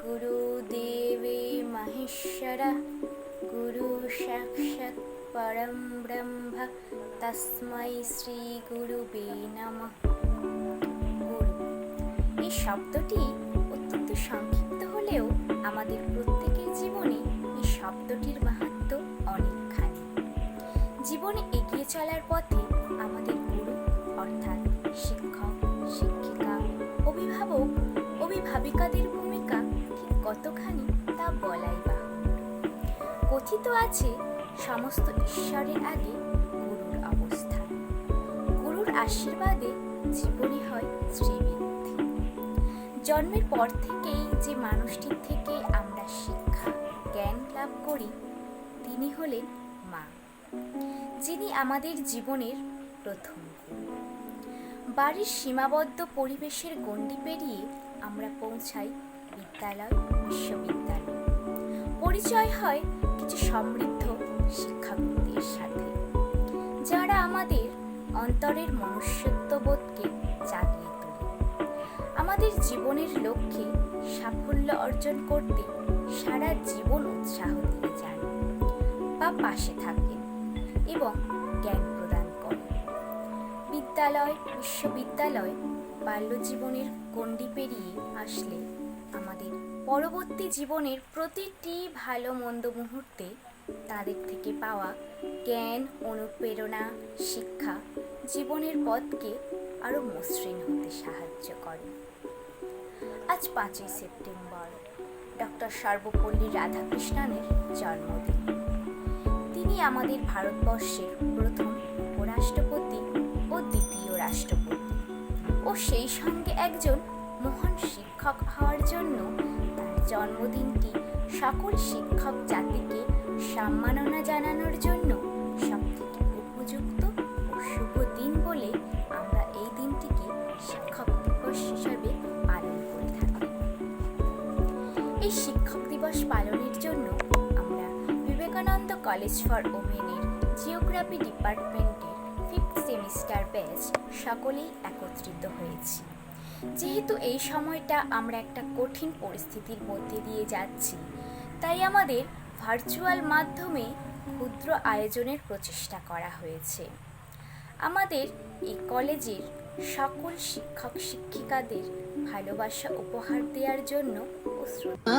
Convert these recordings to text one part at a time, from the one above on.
गुरुदेवे महेश्वरः गुरु साक्षात् परं ब्रह्म तस्मै শ্রী গুরুবে নমঃ। গুরু এই শব্দটি অত্যন্ত সংক্ষিপ্ত হলেও আমাদের প্রত্যেকের জীবনে এই শব্দটির মাহাত্ম্য অনেকখানি। জীবনে এগিয়ে চলার পথে আমাদের গুরু অর্থাৎ শিক্ষক, শিক্ষিকা, অভিভাবক, অভিভাবিকাদের ভূমিকা ঠিক কতখানি তা বলাই বাহুল্য। কথিত আছে সমস্ত ঈশ্বরের আগে গুরুর অবস্থান। গুরুর আশীর্বাদে জীবনে হয় শ্রীবৃদ্ধি। জন্মের পর থেকেই যে মানুষটির থেকে আমরা শিক্ষা জ্ঞান লাভ করি তিনি হলেন মা, যিনি আমাদের জীবনের প্রথম গুরু। বাড়ির সীমাবদ্ধ পরিবেশের গণ্ডি পেরিয়ে আমরা পৌঁছাই বিদ্যালয়, বিশ্ববিদ্যালয়। পরিচয় হয় কিছু সমৃদ্ধ শিক্ষাগুরুদের সাথে, যারা আমাদের অন্তরের মনুষ্যত্ববোধকে জাগিয়ে তোলে। আমাদের জীবনের লক্ষ্যে সাফল্য অর্জন করতে সারা জীবন উৎসাহ দিয়ে যান বা পাশে থাকেন এবং জ্ঞান প্রদান করেন। বিদ্যালয়, বিশ্ববিদ্যালয়, বাল্যজীবনের গণ্ডি পেরিয়ে আসলে আমাদের পরবর্তী জীবনের প্রতিটি ভালো মন্দ মুহূর্তে তাদের থেকে পাওয়া জ্ঞান, অনুপ্রেরণা, শিক্ষা জীবনের পথকে আরও মসৃণ হতে সাহায্য করে। আজ 5ই সেপ্টেম্বর ডক্টর সর্বপল্লী রাধাকৃষ্ণনের জন্মদিন। তিনি আমাদের ভারতবর্ষের প্রথম উপরাষ্ট্রপতি ও দ্বিতীয় রাষ্ট্রপতি ও সেই সঙ্গে একজন মহান শিক্ষক হওয়ার জন্য তার জন্মদিনটি সকল শিক্ষক জাতিকে সম্মাননা জানানোর জন্য সবথেকে উপযুক্ত ও শুভ দিন বলে আমরা এই দিনটিকে শিক্ষক দিবস হিসাবে পালন করে থাকি। এই শিক্ষক দিবস পালনের জন্য আমরা বিবেকানন্দ কলেজ ফর ওমেনের জিওগ্রাফি ডিপার্টমেন্টের 5th সেমিস্টার ব্যাচ সকলেই একত্রিত হয়েছি। যেহেতু এই সময়টা আমরা একটা কঠিন পরিস্থিতির মধ্যে দিয়ে যাচ্ছি, তাই আমাদের ভার্চুয়াল মাধ্যমে ক্ষুদ্র আয়োজনের প্রচেষ্টা করা হয়েছে। আমাদের এই কলেজের সকল শিক্ষক শিক্ষিকাদের ভালোবাসা উপহার দেওয়ার জন্য ও শ্রদ্ধা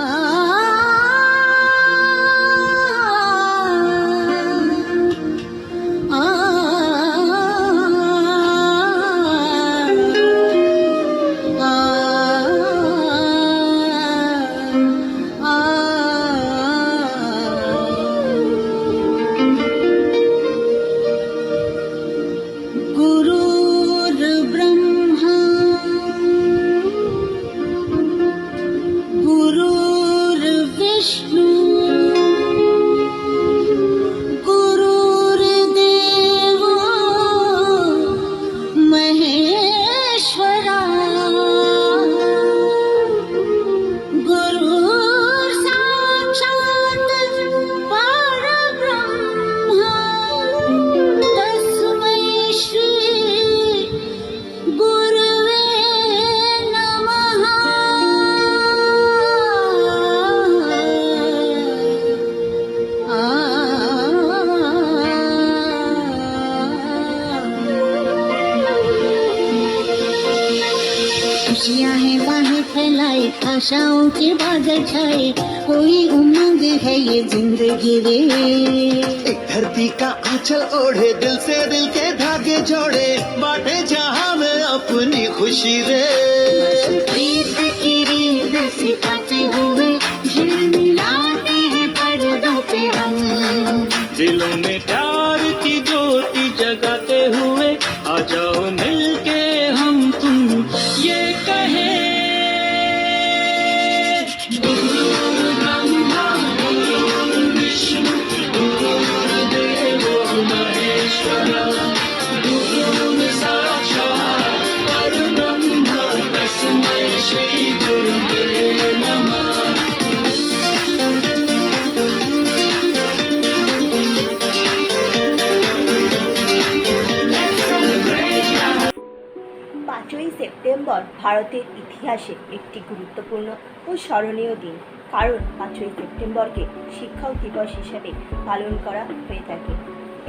आशाओं के बादल छाए, कोई उमंग है ये जिंदगी रे। एक धरती का आंचल ओढ़े, दिल से दिल के धागे जोड़े, बांटे जहां में अपनी खुशी रे। प्रीत की रीत सिखाते हुए झिलमिलाते हैं पर्दों पे हम, दिलों में प्यार की ज्योति जगाते हुए आ जाओ मिलके हम तुम ये कहे। श्री गुरुदेव नमः। ভারতের ইতিহাসে একটি গুরুত্বপূর্ণ ও স্মরণীয় দিন, কারণ 5ই সেপ্টেম্বরকে শিক্ষক দিবস হিসেবে পালন করা হয়ে থাকে।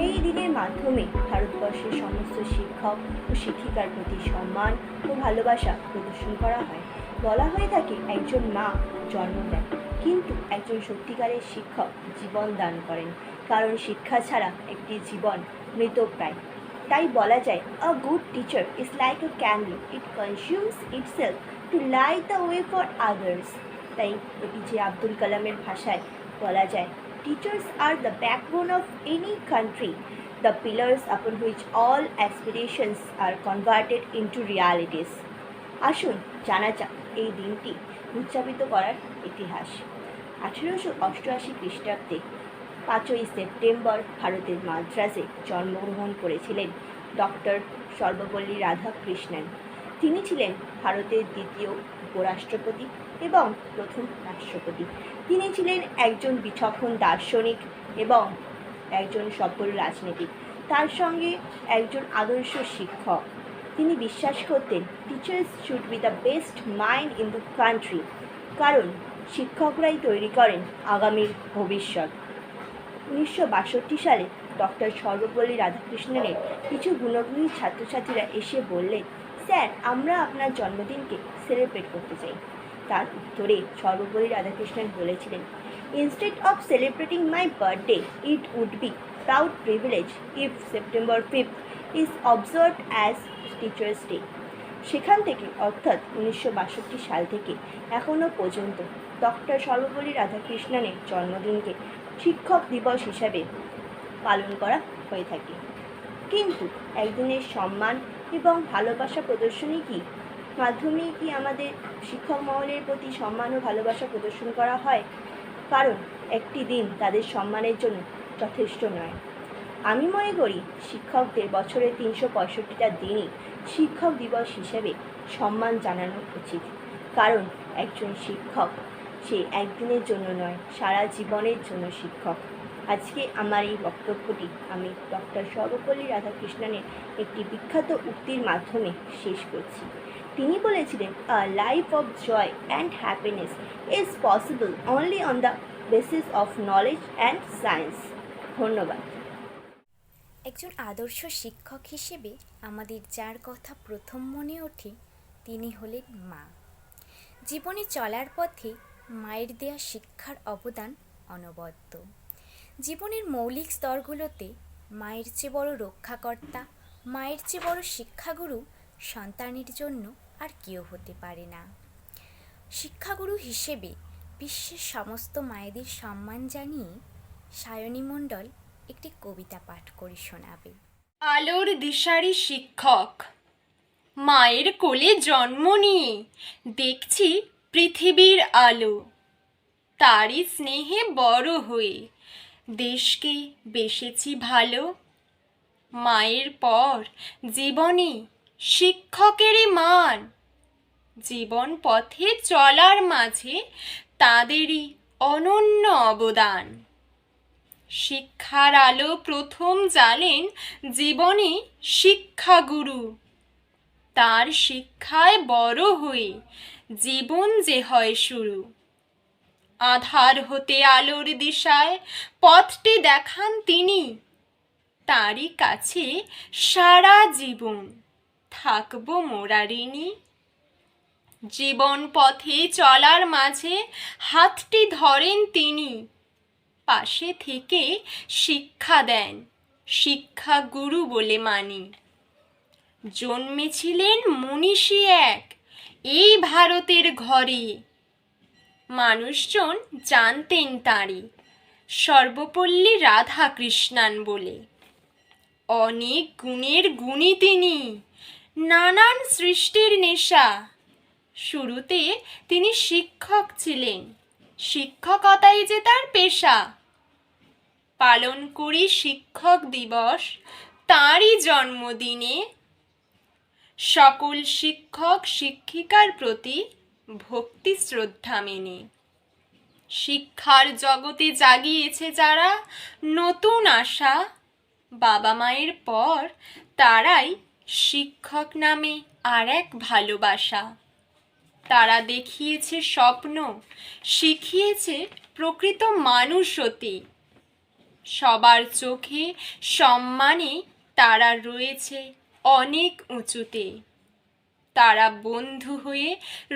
এই দিনের মাধ্যমে ভারতবর্ষের সমস্ত শিক্ষক ও শিক্ষিকার প্রতি সম্মান ও ভালোবাসা প্রদর্শন করা হয়। বলা হয়ে থাকে একজন মা জন্ম দেন, কিন্তু একজন সত্যিকারের শিক্ষক জীবন দান করেন, কারণ শিক্ষা ছাড়া একটি জীবন মৃতপ্রায়। তাই বলা যায়, a good teacher is like a candle, it consumes itself to light the way for others. তাই এপিজে আব্দুল কালামের ভাষায় বলা যায়, teachers are the backbone of any country, the pillars upon which all aspirations are converted into realities. আসুন জানা যাক এই দিনটি উদযাপিত করার ইতিহাস। 1888 খ্রিস্টাব্দে 5ই সেপ্টেম্বর ভারতের মাদ্রাজে জন্মগ্রহণ করেছিলেন ডক্টর সর্বপল্লী রাধাকৃষ্ণন। তিনি ছিলেন ভারতের দ্বিতীয় উপরাষ্ট্রপতি এবং প্রথম রাষ্ট্রপতি। তিনি ছিলেন একজন বিচক্ষণ দার্শনিক এবং একজন সফল রাজনীতিক, তার সঙ্গে একজন আদর্শ শিক্ষক। তিনি বিশ্বাস করতেন teachers should be the best mind in the country, কারণ শিক্ষকরাই তৈরি করেন আগামীর ভবিষ্যৎ। 1962 সালে ডক্টর সর্বপল্লী রাধাকৃষ্ণনের কিছু গুণগ্রহী ছাত্রছাত্রীরা এসে বললেন, স্যার, আমরা আপনার জন্মদিনকে সেলিব্রেট করতে চাই। তার উত্তরে সর্বপল্লী রাধাকৃষ্ণন বলেছিলেন, instead of celebrating my birthday, it would be proud privilege if September 5th is observed as teachers day. সেখান থেকে অর্থাৎ 1962 সাল থেকে এখনও পর্যন্ত ডক্টর সর্বপল্লী রাধাকৃষ্ণনের জন্মদিনকে শিক্ষক দিবস হিসাবে পালন করা হয়ে থাকে। কিন্তু একদিনের সম্মান এবং ভালোবাসা প্রদর্শনী কি মাধ্যমে কি আমাদের শিক্ষক মহলের প্রতি সম্মান ও ভালোবাসা প্রদর্শন করা হয়? কারণ একটি দিন তাদের সম্মানের জন্য যথেষ্ট নয়। আমি মনে করি শিক্ষকদের বছরে 365টা দিনই শিক্ষক দিবস হিসেবে সম্মান জানানো উচিত, কারণ একজন শিক্ষক সে একদিনের জন্য নয়, সারা জীবনের জন্য শিক্ষক। আজকে আমার এই বক্তব্যটি আমি ডক্টর সর্বপল্লী রাধাকৃষ্ণনের একটি বিখ্যাত উক্তির মাধ্যমে শেষ করছি। তিনি বলেছিলেন, a life of joy and happiness is possible only on the basis of knowledge and science. ধন্যবাদ। একজন আদর্শ শিক্ষক হিসেবে আমাদের যার কথা প্রথম মনে ওঠে তিনি হলেন মা। জীবনে চলার পথে মায়ের দেয়া শিক্ষার অবদান অনবদ্য। জীবনের মৌলিক স্তরগুলোতে মায়ের চেয়ে বড় রক্ষাকর্তা, মায়ের চেয়ে বড় শিক্ষাগুরু সন্তানের জন্য আর কেউ হতে পারে না। শিক্ষাগুরু হিসেবে বিশ্বের সমস্ত মায়েদের সম্মান জানিয়ে সায়নী মণ্ডল একটি কবিতা পাঠ করে শোনাবে। আলোর দিশারি শিক্ষক, মায়ের কোলে জন্ম নিয়ে দেখছি পৃথিবীর আলো। তারই স্নেহে বড় হয়ে দেশকে বেসেছি ভালো। মায়ের পর জীবনে শিক্ষকেরই মান, জীবন পথে চলার মাঝে তাদেরই অনন্য অবদান। শিক্ষার আলো প্রথম জ্বালেন জীবনে শিক্ষাগুরু। তার শিক্ষায় বড় হয়ে জীবন যে হয় শুরু। আধার হতে আলোর দিশায় পথটি দেখান তিনি। তারই কাছে সারা জীবন থাকবো মোরা ঋণী। জীবন পথে চলার মাঝে হাতটি ধরেন তিনি। পাশে থেকে শিক্ষা দেন, শিক্ষা গুরু বলে মানি। জন্মেছিলেন মনীষী এক এই ভারতের ঘরে। মানুষজন জানতেন তাঁরই সর্বপল্লী রাধাকৃষ্ণন বলে। অনেক গুণের গুণী তিনি, নানান সৃষ্টির নেশা। শুরুতে তিনি শিক্ষক ছিলেন, শিক্ষকতাই যে তার পেশা। পালন করি শিক্ষক দিবস তাঁরই জন্মদিনে। সকল শিক্ষক শিক্ষিকার প্রতি ভক্তি শ্রদ্ধা মেনে। শিক্ষার জগতে জাগিয়েছে যারা নতুন আশা। বাবা মায়ের পর তারাই শিক্ষক নামে আর এক ভালোবাসা। তারা দেখিয়েছে স্বপ্ন, শিখিয়েছে প্রকৃত মানুষ হতে। সবার চোখে সম্মানে তারা রয়েছে অনেক উঁচুতে। তারা বন্ধু হয়ে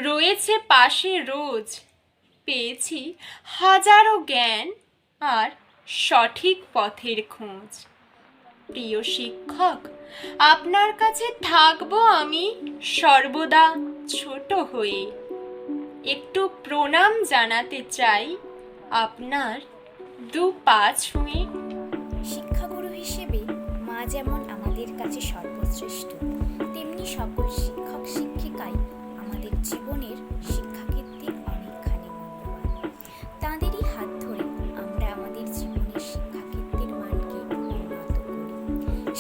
রয়েছে পাশে রোজ। পেয়েছি হাজারো জ্ঞান আর সঠিক পথের খোঁজ। প্রিয় শিক্ষক, আপনার কাছে থাকবো আমি সর্বদা ছোট হয়ে। একটু প্রণাম জানাতে চাই আপনার দু পা ছুঁয়ে। শিক্ষাগুরু হিসেবে মা যেমন আমাদের কাছে সর্বশ্রেষ্ঠ, তেমনি সকল শিক্ষক শিক্ষিকাই আমাদের জীবনের শিক্ষাক্ষেত্রে অনেকখানি মূল্যবান। তাঁদেরই হাত ধরে আমরা আমাদের জীবনের শিক্ষাক্ষেত্রের মানকে উন্নত করি।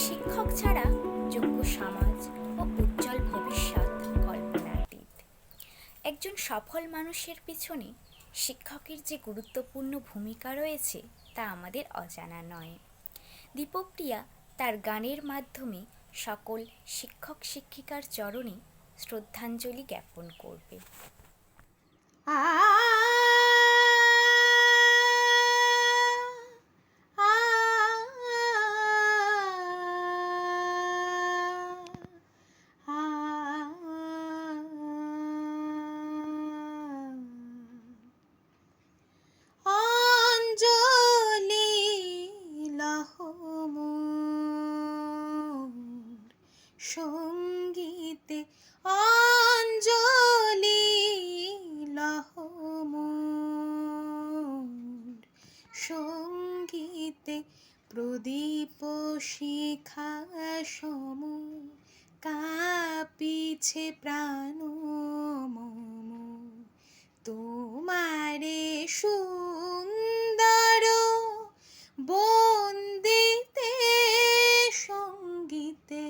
শিক্ষক ছাড়া যোগ্য সমাজ ও উজ্জ্বল ভবিষ্যৎ কল্পনাতীত। একজন সফল মানুষের পিছনে শিক্ষকের যে গুরুত্বপূর্ণ ভূমিকা রয়েছে তা আমাদের অজানা নয়। দীপপ্রিয়া তার গানের মাধ্যমে সকল শিক্ষক শিক্ষিকার চরণে শ্রদ্ধাঞ্জলি জ্ঞাপন করবে। অঞ্জলি লহ মোর সঙ্গীতে, অঞ্জলি লহ মোর সঙ্গীতে। প্রদীপ শিখা সম কাঁপিছে প্রাণ মম, তোমারে সুন্দর বন্দিতে সঙ্গীতে।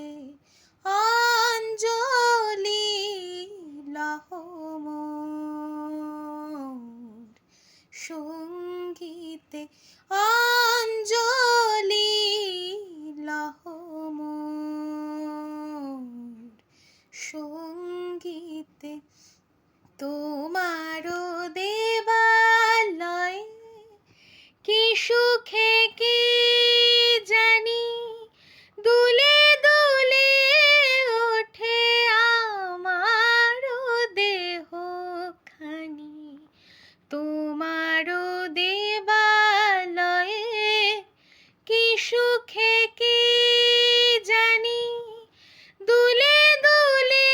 অঞ্জলি লহ মোর সঙ্গীতে, অঞ্জলি লহ মোর সঙ্গীতে। তোমারও দেবালয়ে কি সুখে কি জানি দুলে দুলে ওঠে আমারও দেহ খানি। তোমারও দেবালয়ে কি সুখে কি জানি দুলে দুলে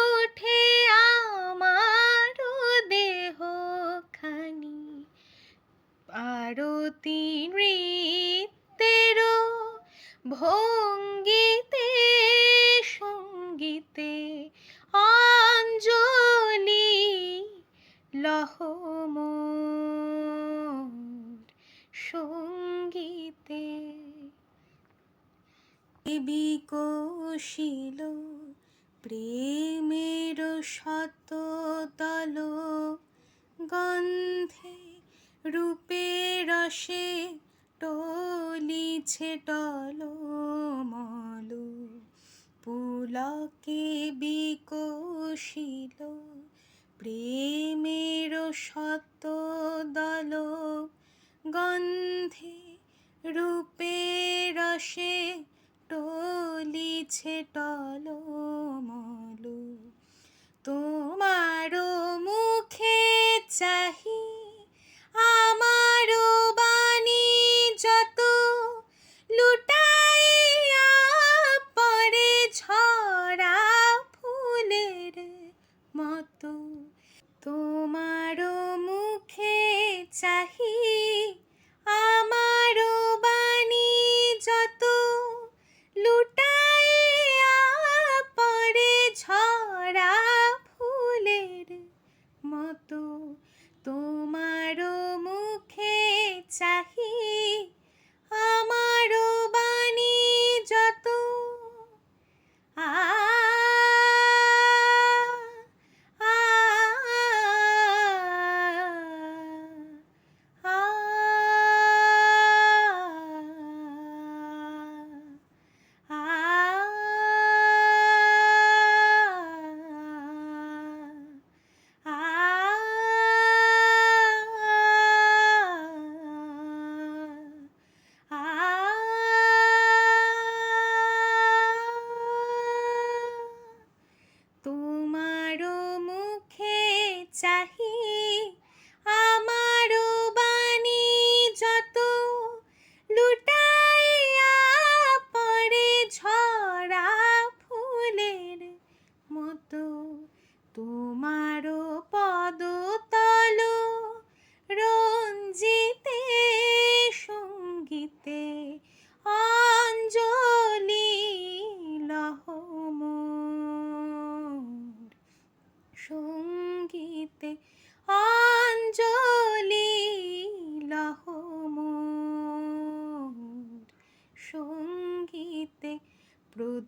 ওঠে আমারও দেহ খানি। আরতি নৃত্যেরও ভঙ্গিতে সঙ্গীতে। অঞ্জলি লহ মোর সঙ্গীতে। বিকশিল প্রেমের শতদল গন্ধে, রূপে রসে টলিছে টলমল। পুলকে বিকশিল প্রেমের শতদল গন্ধে, রূপে রসে টলিছে টলমল। তোমারও মুখে চাহি আমারও বাণী যত, লুটাইয়া পরে ঝরা ফুলের মতো। তোমারও মুখে চাহি আমারও বাণী যত, লুটাইয়া পরে ঝরা ফুলের মতো। তোমারও মুখে চাহি আমারও বাণী যত। আ আ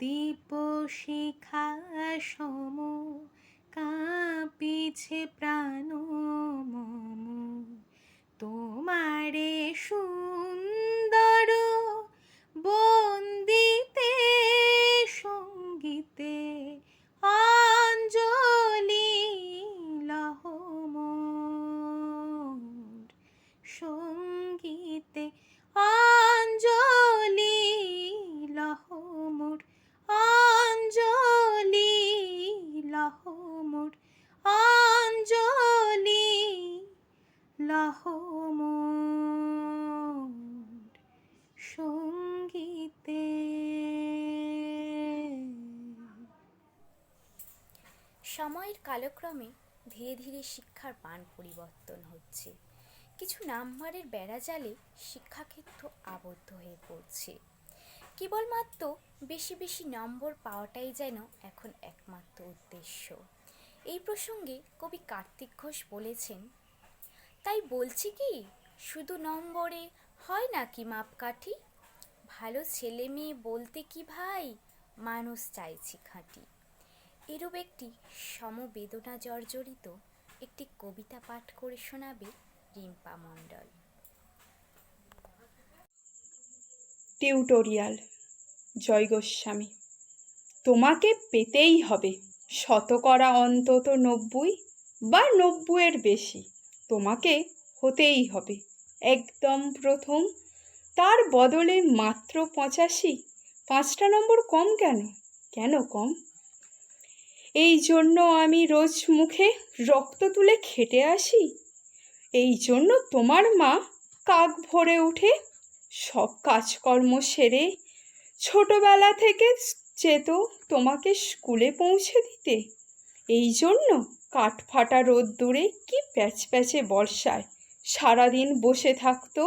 দীপ শিখা সম কাঁপিছে প্রাণ মম তোমারে সুন্দর বন্দিতে সঙ্গীতে অঞ্জলি লহ মোর সঙ্গীতে অঞ্জলি লহ মোর অঞ্জলি লহ মোর অঞ্জলি লহ মোর সঙ্গীতে। সময়ের কালক্রমে ধীরে ধীরে শিক্ষার মান পরিবর্তন হচ্ছে। কিছু নাম্বারের বেড়াজালে শিক্ষাক্ষেত্র আবদ্ধ হয়ে পড়ছে। কেবলমাত্র বেশি বেশি নম্বর পাওয়াটাই যেন এখন একমাত্র উদ্দেশ্য। এই প্রসঙ্গে কবি কার্তিক ঘোষ বলেছেন, তাই বলছি কি শুধু নম্বরে হয় নাকি মাপকাঠি, ভালো ছেলে মেয়ে বলতে কি ভাই মানুষ চাইছি খাঁটি। এরূপ একটি সমবেদনা জর্জরিত একটি কবিতা পাঠ করে শোনাবে রিম্পা মণ্ডল। টিউটোরিয়াল। জয় গোস্বামী। তোমাকে পেতেই হবে শতকরা অন্তত 90 বা 90-এর বেশি। তোমাকে হতেই হবে একদম প্রথম, তার বদলে মাত্র 85। 5টা নম্বর কম কেন? কেন কম? এই জন্য আমি রোজ মুখে রক্ত তুলে খেটে আসি। এই জন্য তোমার মা কাক ভরে উঠে সব কাজকর্ম সেরে ছোটবেলা থেকে যেত তোমাকে স্কুলে পৌঁছে দিতে। এই জন্য কাঠফাটা রোদ্দুরে কি প্যাচপ্যাচে বর্ষায় সারাদিন বসে থাকতো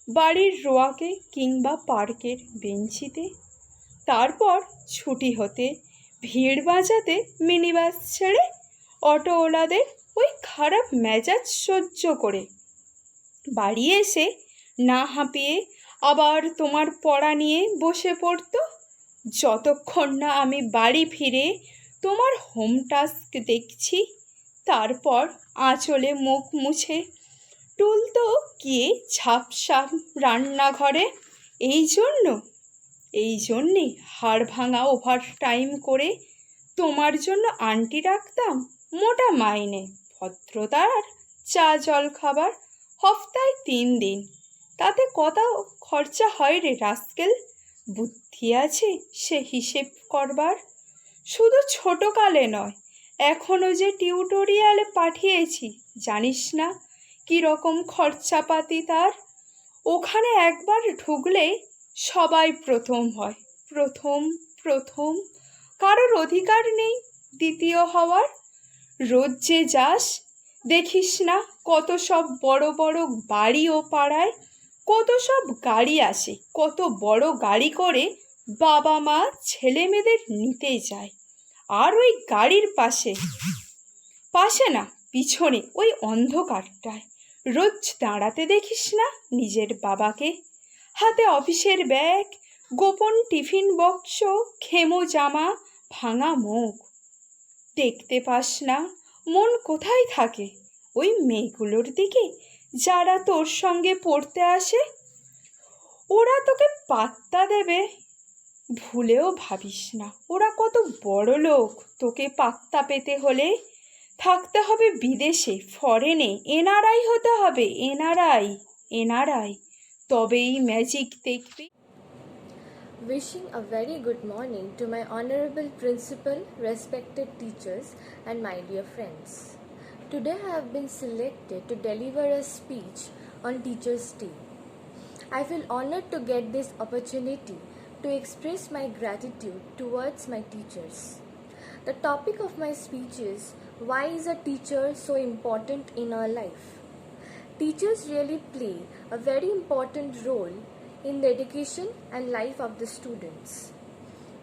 বাড়ির রোয়াকে কিংবা পার্কের বেঞ্চিতে। তারপর ছুটি হতে ভিড় বাঁচাতে মিনিবাস ছেড়ে অটোওয়ালাদের ওই খারাপ মেজাজ সহ্য করে বাড়ি এসে না হাঁপিয়ে আবার তোমার পড়া নিয়ে বসে পড়তো, যতক্ষণ না আমি বাড়ি ফিরে তোমার হোম টাস্ক দেখছি। তারপর আঁচলে মুখ মুছে তুলতো গিয়ে ঝাপসাপ রান্নাঘরে। এই জন্যেই হাড় ভাঙা ওভার টাইম করে তোমার জন্য আন্টি রাখতাম মোটা মাইনে, ভদ্রতার চা জল খাবার হপ্তায় 3 দিন। তাতে কত খরচা হয় রে রাস্কেল? বুদ্ধি আছে সে হিসেব করবার? শুধু ছোটকালে নয়, এখনও যে টিউটোরিয়ালে পাঠিয়েছি জানিস না কি রকম খরচাপাতি তার? ওখানে একবার ঢুকলে সবাই প্রথম হয়। প্রথম কারোর অধিকার নেই দ্বিতীয় হওয়ার। রোজ যে যাস দেখিস না কত সব বড় বড় বাড়ি ও পাড়ায় কত সব গাড়ি আসে, কত বড় গাড়ি করে বাবা মা ছেলে মেয়েদের নিতে যায়। আর ওই গাড়ির পাশে না পিছনে ওই অন্ধকারটায় রোজ দাঁড়াতে দেখিস না নিজের বাবাকে, হাতে অফিসের ব্যাগ, গোপন টিফিন বক্স, খেমো জামা, ভাঙা মুখ। দেখতে পাস না মন কোথায় থাকে ওই মেয়েগুলোর দিকে যারা তোর সঙ্গে পড়তে আসে? ওরা তোকে পাত্তা দেবে ভুলেও ভাবিস না। ওরা কত বড় লোক। তোকে পাত্তা পেতে হলে থাকতে হবে বিদেশে, ফরেনে, এনআরআই হতে হবে, এনআরআই, তবেই ম্যাজিক দেখবে। Wishing a very good morning to my honorable principal, respected teachers and my dear friends. Today I have been selected to deliver a speech on Teachers' Day. I feel honored to get this opportunity to express my gratitude towards my teachers. The topic of my speech is, why is a teacher so important in our life? Teachers really play a very important role in the education and life of the students.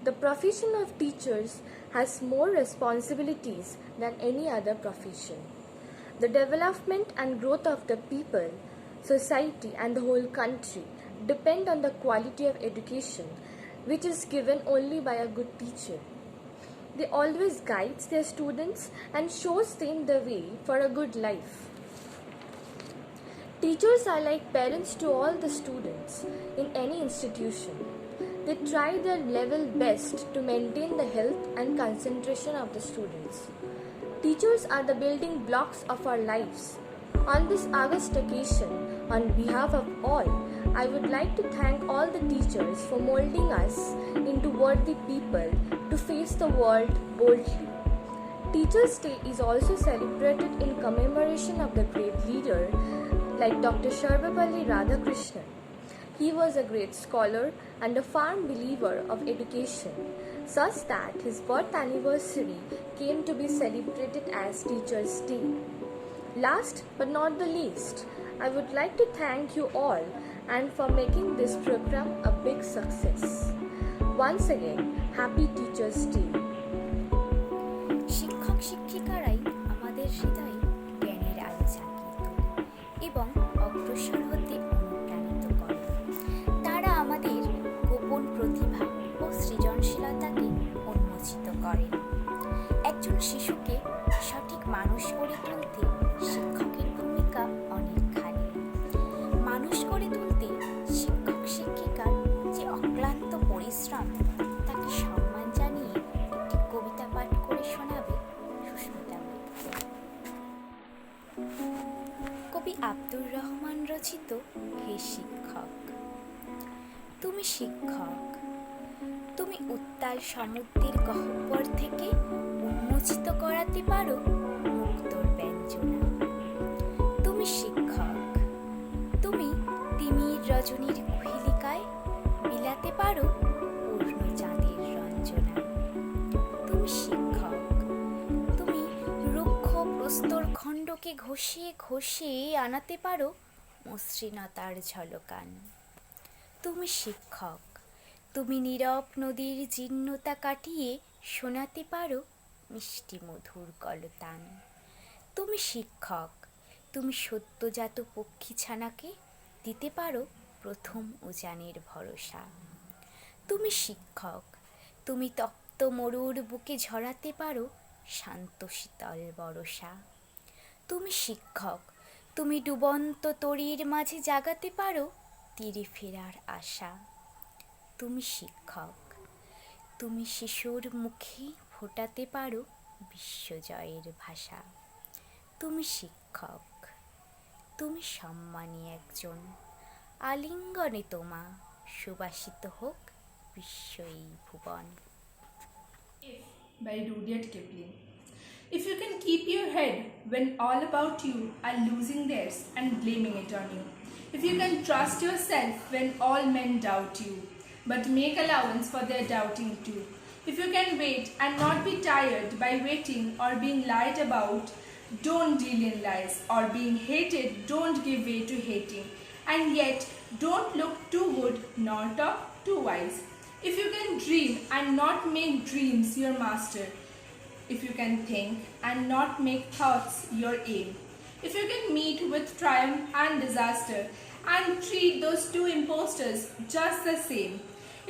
The profession of teachers has more responsibilities than any other profession. The development and growth of the people, society and the whole country depend on the quality of education which is given only by a good teacher. They always guides their students and shows them the way for a good life. Teachers are like parents to all the students in any institution. They try their level best to maintain the health and concentration of the students. Teachers are the building blocks of our lives. On this August occasion, on behalf of all, I would like to thank all the teachers for molding us into worthy people to face the world boldly. Teachers' Day is also celebrated in commemoration of the great leader like Dr. Sarvepalli Radhakrishnan. He was a great scholar and a firm believer of education, such that his birth anniversary came to be celebrated as Teachers' Day. Last but not the least, I would like to thank you all and for making this program a big success. Once again, Happy Teachers' Day. শিক্ষক শিক্ষিকারাই আমাদের হৃদয়ে জ্ঞানের আলো জাগিয়ে তোলে এবং অগ্রসর হতে অনুপ্রাণিত করে। তারা আমাদের গোপন প্রতিভা ও সৃজনশীলতাকে উন্মোচিত করেন। একজন শিশুকে সঠিক মানুষ করে তুলতে শিক্ষকের ভূমিকা অনেকখানি। মানুষ করে তুলতে শিক্ষক শিক্ষিকার যে অক্লান্ত পরিশ্রম তাকে সম্মান জানিয়ে একটি কবিতা পাঠ করে শোনাবে সুস্মিতা মিত্র। কবি আব্দুর রহমান রচিত হে শিক্ষক। তুমি শিক্ষক, তুমি উত্তাল সমুদ্রের গহ্বর থেকে উন্মোচিত করাতে পারো মুক্তোর ব্যঞ্জনা। তুমি শিক্ষক, তুমি তিমির রজনীর কুহিলিকায় বিলাতে পারো পূর্ণ চাঁদের রঞ্জনা। তুমি শিক্ষক, তুমি রুক্ষ প্রস্তর খণ্ডকে ঘষিয়ে ঘষিয়ে আনাতে পারো মসৃণতার ঝলকান। তুমি শিক্ষক, তুমি নীরব নদীর জীর্ণতা কাটিয়ে শোনাতে পারো মিষ্টি মধুর কলতান। তুমি শিক্ষক, তুমি সদ্যজাত পক্ষী ছানাকে দিতে পারো প্রথম উজানের ভরসা। তুমি শিক্ষক, তুমি তপ্ত মরুর বুকে ঝরাতে পারো শান্ত শীতল বরষা। তুমি শিক্ষক, তুমি ডুবন্ত তরীর মাঝে জাগাতে পারো তীরে ফেরার আশা। তুমি শিক্ষক, তুমি শিশুর মুখে ফোটাতে পারো বিশ্বজয়ের ভাষা। তুমি শিক্ষক, তুমি সম্মানী একজন, আলিঙ্গনে তোমা সুবাসিত হোক বিশ্ব এই ভুবন। By Rudyard Kipling. If you can keep your head when all about you are losing theirs and blaming it on you. If you can trust yourself when all men doubt you, but make allowance for their doubting too. If you can wait and not be tired by waiting or being lied about, don't deal in lies, or being hated, don't give way to hating. And yet, don't look too good nor talk too wise. If you can dream and not make dreams your master. If you can think and not make thoughts your aim. If you can meet with triumph and disaster and treat those two impostors just the same.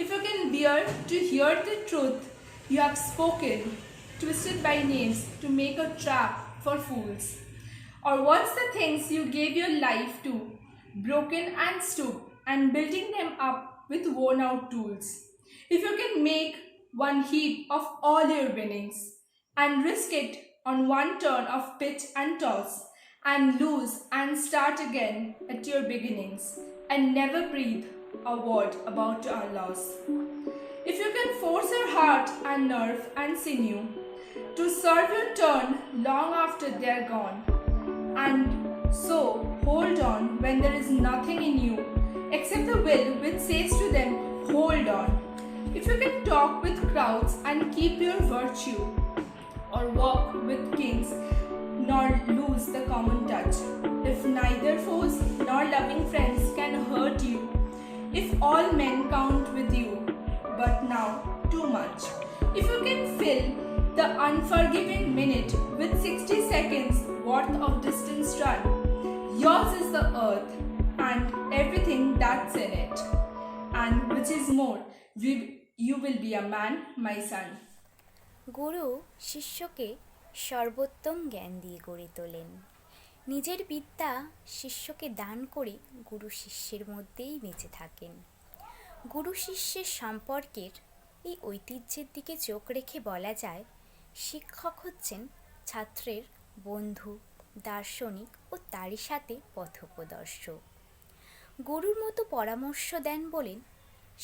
If you can bear to hear the truth you have spoken, twisted by names to make a trap for fools. Or what's the things you gave your life to, broken and stooped, and building them up with worn out tools. If you can make one heap of all your winnings, and risk it on one turn of pitch and toss, and lose and start again at your beginnings, and never breathe a word about our loss. If you can force your heart and nerve and sinew to serve your turn long after they're gone, and so hold on when there is nothing in you except the will which says to them, hold on. If you can talk with crowds and keep your virtue, or walk with kings nor lose the common touch, if neither foes nor loving friends can hurt you, if all men count with you, but now too much, if you can fill the unforgiving minute with 60 seconds worth of distance run, yours is the earth and everything that's in it, and which is more, You will be a man, my son. গুরু শিষ্যকে সর্বোত্তম জ্ঞান দিয়ে গড়ে তোলেন। নিজের বিদ্যা শিষ্যকে দান করে গুরু শিষ্যের মধ্যেই বেঁচে থাকেন। গুরু শিষ্যের সম্পর্কের এই ঐতিহ্যের দিকে চোখ রেখে বলা যায়, শিক্ষক হচ্ছেন ছাত্রের বন্ধু, দার্শনিক ও তারই সাথে পথপ্রদর্শক। গুরুর মতো পরামর্শ দেন বলেন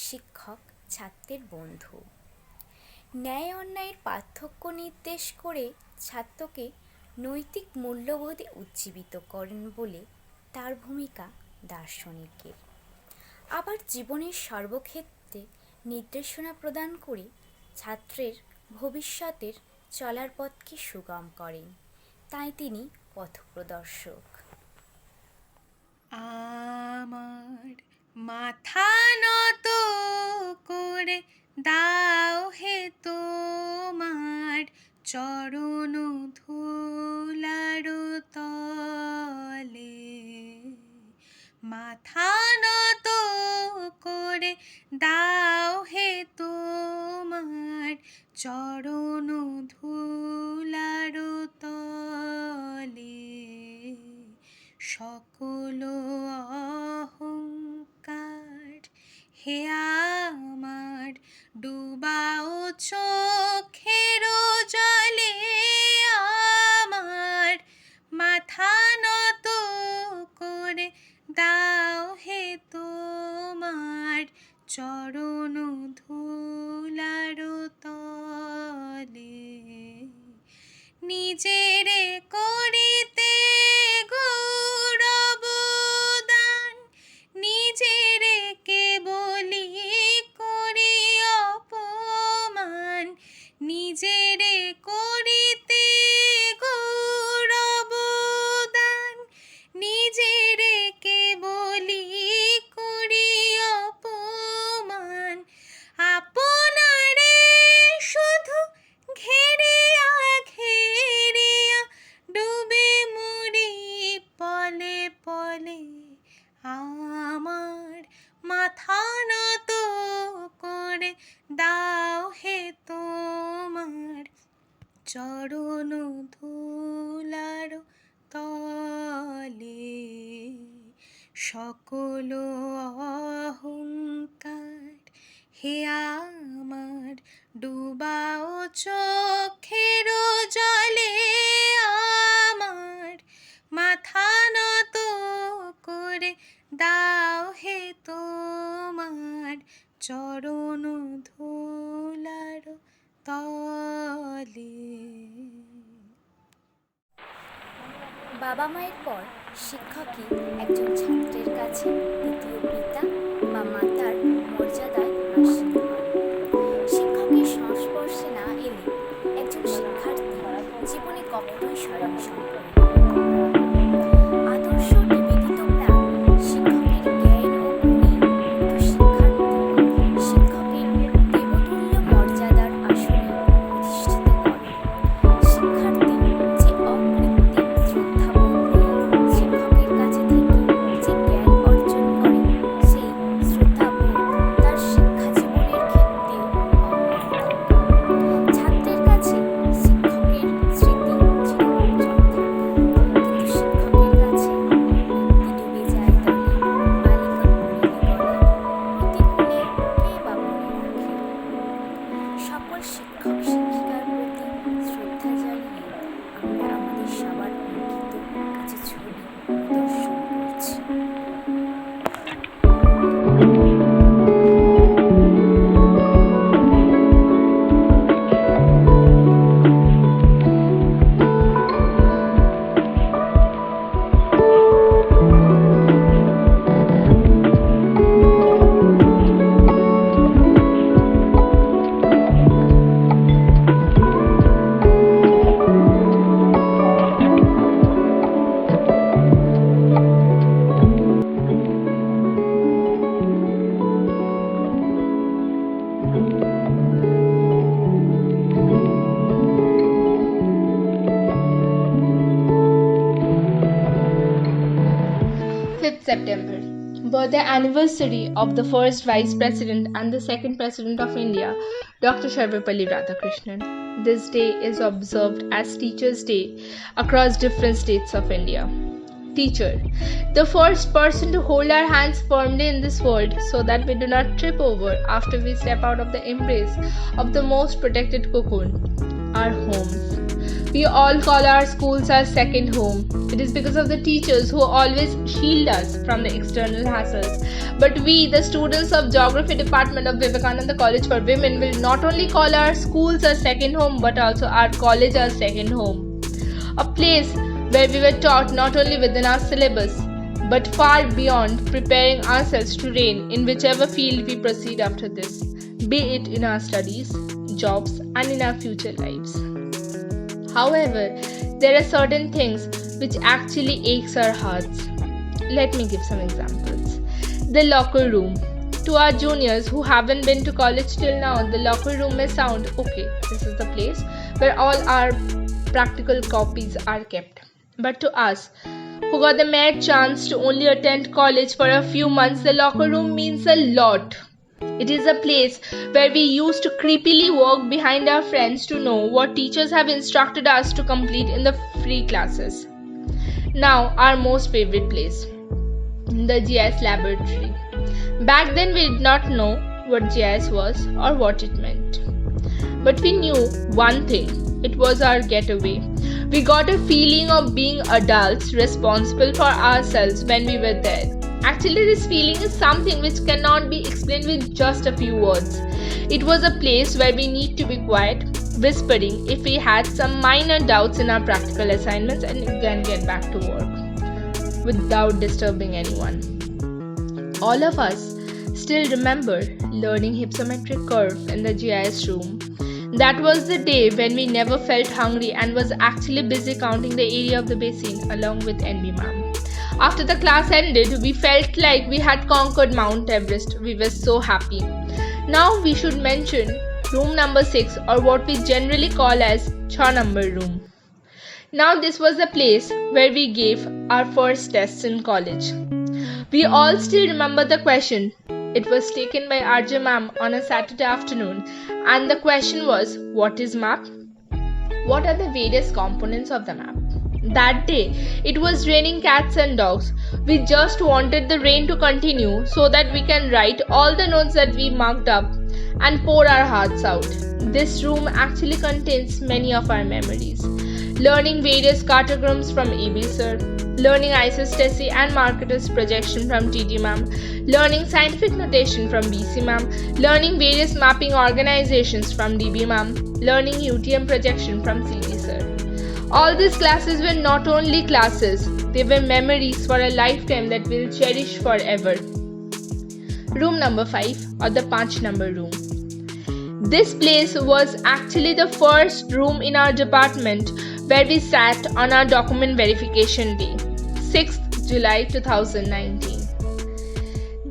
শিক্ষক ছাত্রের বন্ধু। ন্যায় অন্যায়ের পার্থক্য নির্দেশ করে ছাত্রকে নৈতিক মূল্যবোধে উজ্জীবিত করেন বলে তার ভূমিকা দার্শনিকের। আবার জীবনের সর্বক্ষেত্রে নির্দেশনা প্রদান করে ছাত্রের ভবিষ্যতের চলার পথকে সুগম করেন, তাই তিনি পথপ্রদর্শক। আমার মাথা নত করে দাও হে তোমার চরণ ধুলার তলে, মাথা নত করে দাও হে তোমার চরণ ধুলার তলে, সকল অহংকার হে আমার ডুবাও চোখের জলে, আমার মাথা নত করে দাও হে তোমার চরণ ধুলার তলে, নিজেরে করিতে গৌরব দান, নিজেরে কেবলি করি অপমান, নিজেরে করিতে গৌরব দান, নিজেরে কেবলি করি অপমান, আপনারে শুধু ঘেরিয়া ঘেরিয়া ডুবে মরি পলে পলে, আমার মাথা নত করে দাও হে তোমার চরণ ধুলার তলে, সকল অহংকার হে আমার ডুবাও চোখের জলে, আমার মাথা নত করে দাও হে তোমার চরণ ধুলার তলে। বাবা মায়ের পর শিক্ষকই একজন ছাত্রের কাছে দ্বিতীয় পিতা বা মাতার মর্যাদায় আসীন হন। শিক্ষকের সংস্পর্শে না এলে একজন শিক্ষার্থী জীবনে কখনোই স্বয়ং সম্পূর্ণ আদর্শ নিবেদিত প্রাণ শিক্ষকের জ্ঞান ও গুণে শিক্ষার্থী শিক্ষকের দেবতুল্য মর্যাদার আসনে অধিষ্ঠিত করে। শিক্ষার্থী যে অকৃত্রিম শ্রদ্ধাবোধ নিয়ে শিক্ষকের কাছে থেকে যে জ্ঞান অর্জন করে, সেই শ্রদ্ধাবোধ তার শিক্ষা জীবনের ক্ষেত্রে ছাত্রের কাছে শিক্ষকের স্মৃতি চিরঞ্জীব থাকে, কিন্তু শিক্ষকের কাছে ডুবে যায় দলে, বালিকা পড়িলে গলে, প্রতিকূলে কে বা মনে রাখে। সকল শিক্ষক শিক্ষিকার প্রতি শ্রদ্ধা জানিয়ে আমরা আমাদের সবার অঙ্কিত কিছু ছবি প্রদর্শন করছি। September, birthday anniversary of the first Vice President and the second President of India, Dr. Sarvepalli Radhakrishnan. This day is observed as Teachers' Day across different states of India. Teacher, the first person to hold our hands firmly in this world so that we do not trip over after we step out of the embrace of the most protected cocoon, our homes. We all call our schools our second home. It is because of the teachers who always shield us from the external hassles. But we, the students of Geography Department of Vivekananda College for Women, will not only call our schools our second home but also our college our second home. A place where we were taught not only within our syllabus but far beyond, preparing ourselves to reign in whichever field we proceed after this, be it in our studies, jobs, and in our future lives. However, there are certain things which actually aches our hearts. Let me give some examples. The locker room. To our juniors who haven't been to college till now, the locker room may sound, okay, this is the place where all our practical copies are kept. But to us, who got the mere chance to only attend college for a few months, the locker room means a lot. It is a place where we used to creepily walk behind our friends to know what teachers have instructed us to complete in the free classes. Now, our most favorite place, the GIS laboratory. Back then, we did not know what GIS was or what it meant. But we knew one thing, it was our getaway. We got a feeling of being adults responsible for ourselves when we were there. Actually, this feeling is something which cannot be explained with just a few words. It was a place where we need to be quiet, whispering if we had some minor doubts in our practical assignments, and then get back to work without disturbing anyone. All of us still remember learning hypsometric curve in the GIS room. That was the day when we never felt hungry and was actually busy counting the area of the basin along with NB ma'am. After the class ended, we felt like we had conquered Mount Everest. We were so happy. Now we should mention room number 6, or what we generally call as 6 number room. Now this was the place where we gave our first tests in college. We all still remember the question. It was taken by RJ ma'am on a Saturday afternoon, and the question was, what is map? What are the various components of the map? That day, it was raining cats and dogs. We just wanted the rain to continue so that we can write all the notes that we marked up and pour our hearts out. This room actually contains many of our memories. Learning various cartograms from EB sir, learning isostasy and marketers projection from TD ma'am, learning scientific notation from BC ma'am, learning various mapping organizations from DB ma'am, learning UTM projection from CD sir. All these classes were not only classes, they were memories for a lifetime that we'll cherish forever. Room number 5, or the 5 number room. This place was actually the first room in our department where we sat on our document verification day, 6th July 2019.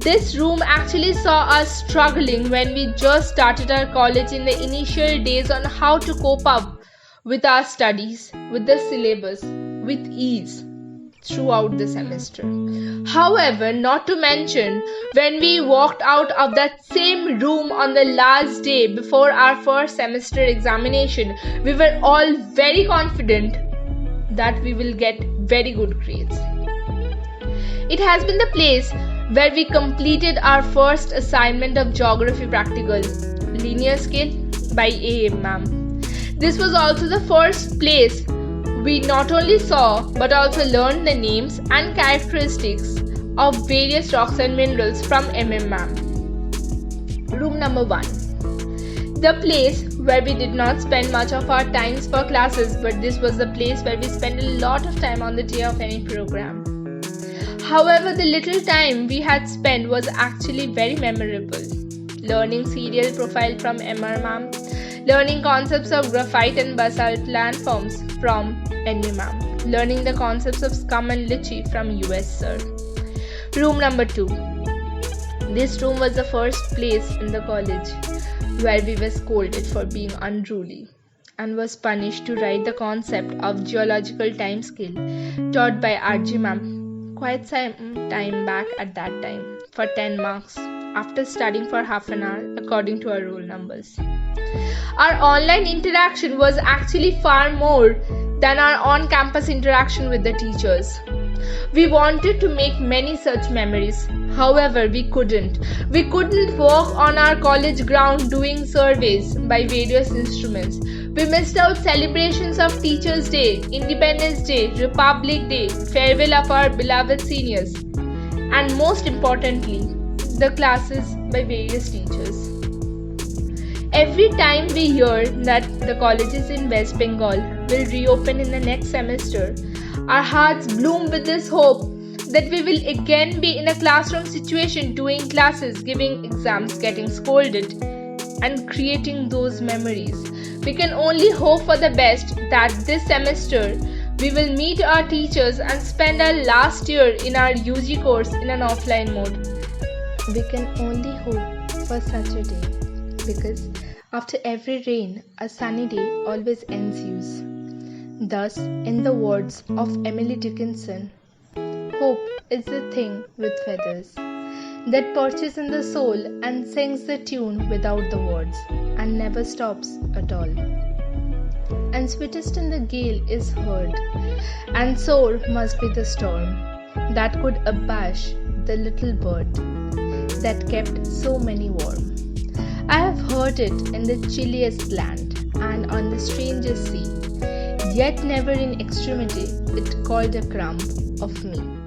This room actually saw us struggling when we just started our college in the initial days on how to cope up with our studies, with the syllabus, with ease throughout the semester. However, not to mention, when we walked out of that same room on the last day before our first semester examination, we were all very confident that we will get very good grades. It has been the place where we completed our first assignment of geography practical, linear scale, by AM ma'am. This was also the first place we not only saw but also learned the names and characteristics of various rocks and minerals from MM ma'am. Room number 1. The place where we did not spend much of our times for classes, but this was the place where we spent a lot of time on the day of any program. However, the little time we had spent was actually very memorable. Learning serial profile from MR ma'am, learning concepts of graphite and basalt landforms from NB ma'am, learning the concepts of scum and lychee from US sir. Room number 2. This room was the first place in the college where we were scolded for being unruly and was punished to write the concept of geological timescale taught by RG ma'am quite some time back at that time for 10 marks after studying for half an hour according to our roll numbers. Our online interaction was actually far more than our on-campus interaction with the teachers. We wanted to make many such memories. However, we couldn't. We couldn't walk on our college ground doing surveys by various instruments. We missed out celebrations of Teachers' Day, Independence Day, Republic Day, farewell of our beloved seniors, and most importantly, the classes by various teachers. Every time we hear that the colleges in West Bengal will reopen in the next semester, our hearts bloom with this hope that we will again be in a classroom situation doing classes, giving exams, getting scolded, and creating those memories. We can only hope for the best that this semester we will meet our teachers and spend our last year in our UG course in an offline mode. We can only hope for such a day, because after every rain, a sunny day always ensues. Thus, in the words of Emily Dickinson, hope is the thing with feathers that perches in the soul and sings the tune without the words and never stops at all. And sweetest in the gale is heard, and sore must be the storm that could abash the little bird that kept so many warm. I have heard it in the chilliest land and on the strangest sea, yet never in extremity it called a crumb of me.